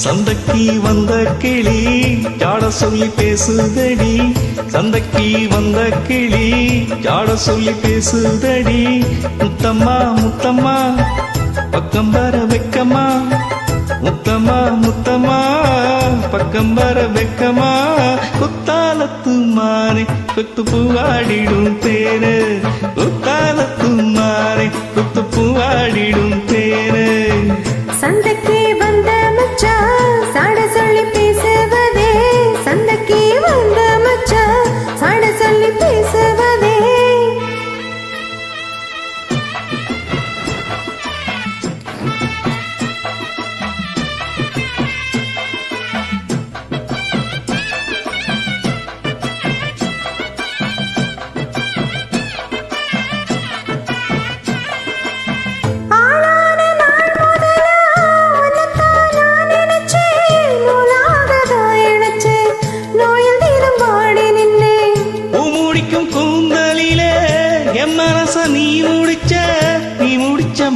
சந்தைக்கு வந்த கிளி ஜாட சொல்லி பேசுதடி, சந்தைக்கு வந்த கிளி ஜாட சொல்லி பேசுதடி. முத்தம்மா முத்தம்மா பக்கம் வர வெக்கமா, முத்தம்மா முத்தம்மா பக்கம் வர வெக்கமா. குத்தாலத்து மாறி குத்து பூவாடிடும் தேரு, குத்தாலத்து மாறி குத்து பூவாடிடும் தேரு. சந்தைக்கு வந்த மச்சா சாட சொல்லி பேசுவதே, சந்தைக்கு வந்த மச்சா சாட சொல்லி பேசுவதே.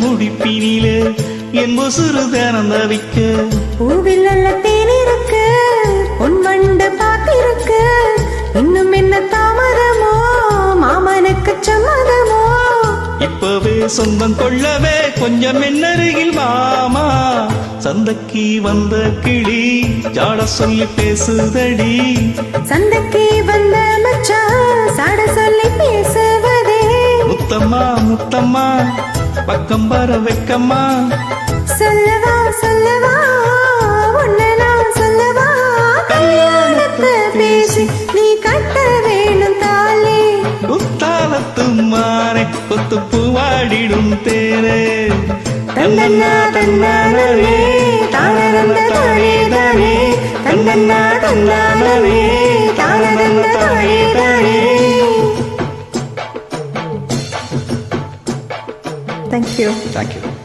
முடிப்பினிலே என் முசுறு திறந்தவிக்க, பூவில் நல்ல தேன் இருக்கு, பொன் வண்டு பாத்திருக்கு, இன்னும் என்ன தாமதமோ மாமனுக்கு சம்மதமோ. இப்பவே சொந்தம் கொள்ளவே கொஞ்சம் என்னருகில் மாமா. சந்தைக்கு வந்த கிளி ஜாட சொல்லி பேசுதடி, சந்தைக்கு வந்த மச்சா சாட சொல்லி பேசுவதே. முத்தம்மா முத்தம்மா பக்கம் வர வெக்கமா. சொல்லவா சொல்லவா உன்னை நான் சொல்லவா, கல்யாணத்தை பேசி நீ கட்ட வேணும் தாலி. குத்தாலத்து மாறே கொத்து பூவாடிடும் தேரே. தன்னன்னா தன்னானே தானந்த தானே தானே, தன்னன்னா தன்னானே தானந்த தானே தானே. Thank you. Thank you.